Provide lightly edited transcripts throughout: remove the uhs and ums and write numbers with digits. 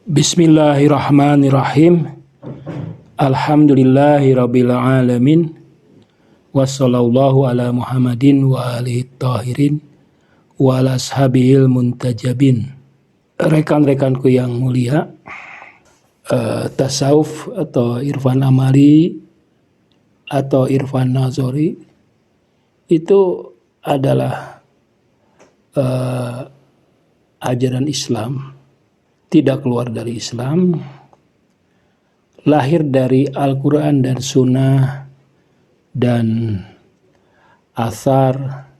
Bismillahirrahmanirrahim. Alhamdulillahirabbil alamin. Wassallallahu ala Muhammadin wa alihi tahirin wa ala ashabihil muntajabin. Rekan-rekanku yang mulia, tasawuf atau irfan amali atau irfan nazari itu adalah ajaran Islam, tidak keluar dari Islam, lahir dari Al-Quran dan Sunnah dan athar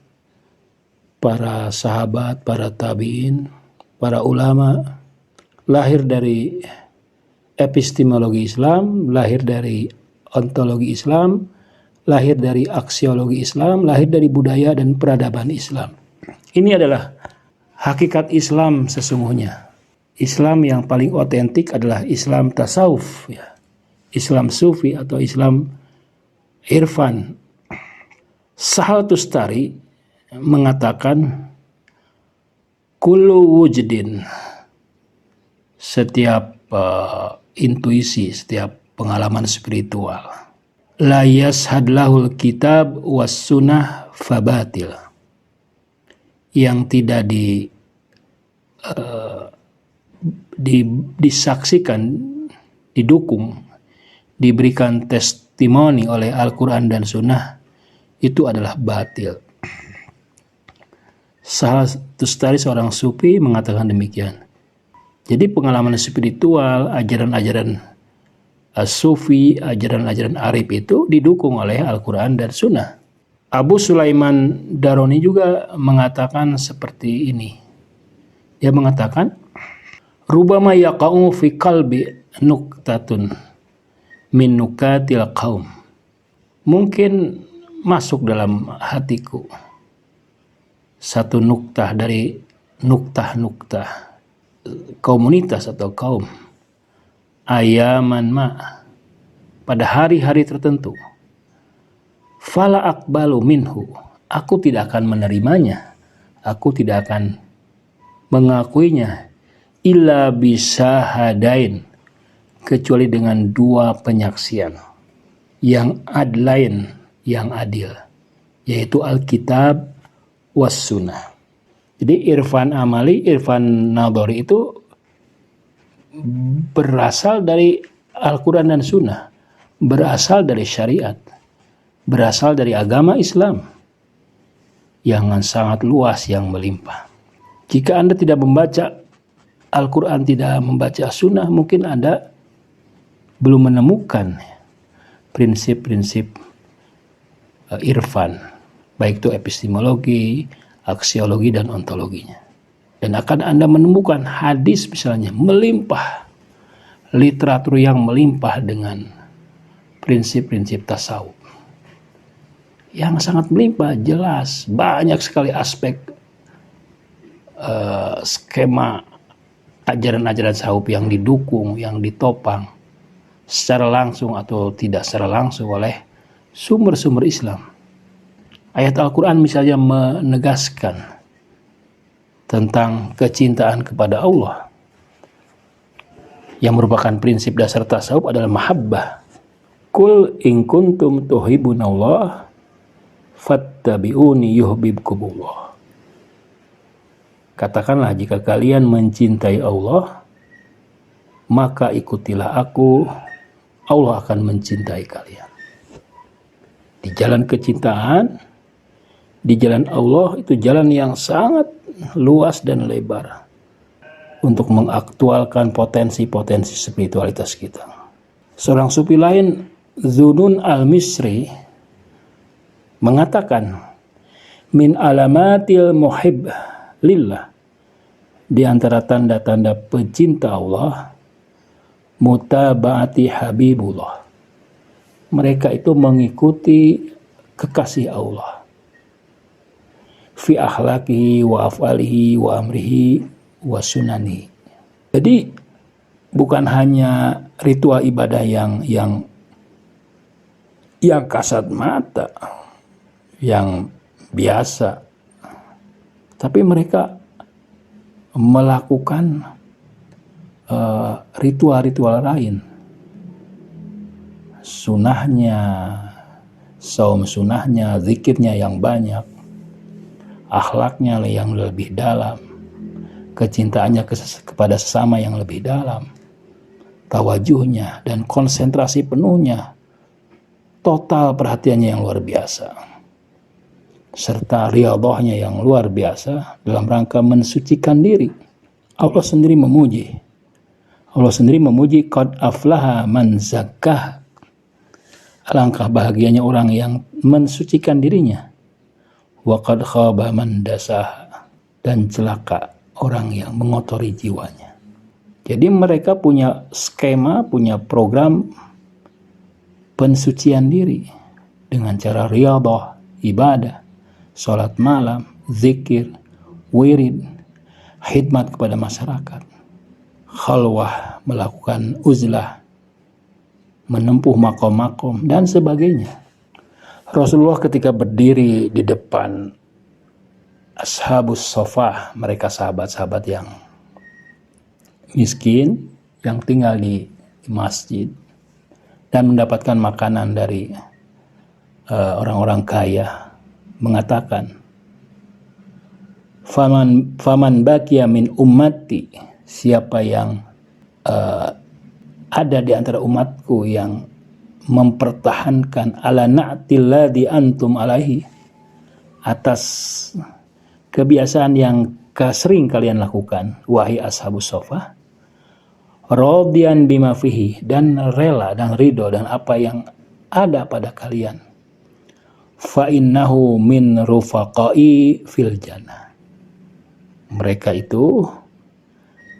para sahabat, para tabi'in, para ulama, lahir dari epistemologi Islam, lahir dari ontologi Islam, lahir dari aksiologi Islam, lahir dari budaya dan peradaban Islam. Ini adalah hakikat Islam sesungguhnya. Islam yang paling otentik adalah Islam tasawuf, ya. Islam sufi atau Islam irfan. Sahal Tustari mengatakan kullu wujudin, setiap intuisi, setiap pengalaman spiritual, la yashhad lahul kitab was sunnah fabatil, yang tidak disaksikan, didukung, diberikan testimoni oleh Al-Quran dan Sunnah, itu adalah batil. Salah Tustari, seorang sufi, mengatakan demikian. Jadi pengalaman spiritual, ajaran-ajaran sufi, ajaran-ajaran arif itu didukung oleh Al-Quran dan Sunnah. Abu Sulaiman Daroni juga mengatakan seperti ini. Dia mengatakan, rubama yaqa'u fi qalbi nuktatun min nukatil qaum. Mungkin masuk dalam hatiku satu nuktah dari nuktah-nuktah komunitas atau kaum, ayaman ma, pada hari-hari tertentu, fala aqbalu minhu, aku tidak akan menerimanya, aku tidak akan mengakuinya, illa bisahadain, kecuali dengan dua penyaksian yang adlain, yang adil, yaitu Alkitab was Sunnah. Jadi irfan amali, irfan nadhari itu berasal dari Al-Quran dan Sunnah, berasal dari syariat, berasal dari agama Islam yang sangat luas, yang melimpah. Jika Anda tidak membaca Al-Quran, tidak membaca Sunnah, mungkin Anda belum menemukan prinsip-prinsip irfan, baik itu epistemologi, aksiologi, dan ontologinya. Dan akan Anda menemukan hadis misalnya melimpah, literatur yang melimpah dengan prinsip-prinsip tasawuf yang sangat melimpah, jelas, banyak sekali aspek skema ajaran-ajaran tasawuf yang didukung, yang ditopang secara langsung atau tidak secara langsung oleh sumber-sumber Islam. Ayat Al-Quran misalnya menegaskan tentang kecintaan kepada Allah, yang merupakan prinsip dasar tasawuf adalah mahabbah. Kul in kuntum tuhibbunallah fattabi'uni yuhibbukumullah. Katakanlah, jika kalian mencintai Allah, maka ikutilah aku, Allah akan mencintai kalian. Di jalan kecintaan, di jalan Allah, itu jalan yang sangat luas dan lebar untuk mengaktualkan potensi-potensi spiritualitas kita. Seorang sufi lain, Zunun al-Misri, mengatakan, min alamatil muhib lillah, di antara tanda-tanda pecinta Allah, mutaba'ati habibullah, mereka itu mengikuti kekasih Allah, fi akhlaqihi wa af'alihi wa amrihi wa sunani. Jadi bukan hanya ritual ibadah yang kasat mata, yang biasa, tapi mereka melakukan ritual-ritual lain, sunahnya, saum sunahnya, zikirnya yang banyak, akhlaknya yang lebih dalam, kecintaannya kepada sesama yang lebih dalam, tawajuhnya dan konsentrasi penuhnya, total perhatiannya yang luar biasa, serta riyadhahnya yang luar biasa dalam rangka mensucikan diri. Allah sendiri memuji. Qad aflaha man zakkah. Alangkah bahagianya orang yang mensucikan dirinya. Wa qad khaba man dasah. Dan celaka orang yang mengotori jiwanya. Jadi mereka punya skema, punya program pensucian diri dengan cara riyadhah, ibadah, sholat malam, zikir, wirid, khidmat kepada masyarakat, khalwah, melakukan uzlah, menempuh makom-makom, dan sebagainya. Rasulullah ketika berdiri di depan ashabus sofah, mereka sahabat-sahabat yang miskin, yang tinggal di masjid, dan mendapatkan makanan dari orang-orang kaya, mengatakan, Faman baqiya min ummati, siapa yang ada di antara umatku yang mempertahankan ala na'tilladzi antum alaihi, atas kebiasaan yang sering kalian lakukan, wahai ashabus sofah, radiyan bima fihi, dan rela dan ridho dan apa yang ada pada kalian, fa innahu min rufaqai fil jannah, mereka itu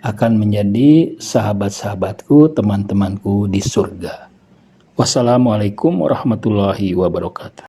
akan menjadi sahabat-sahabatku, teman-temanku di surga. Wassalamualaikum warahmatullahi wabarakatuh.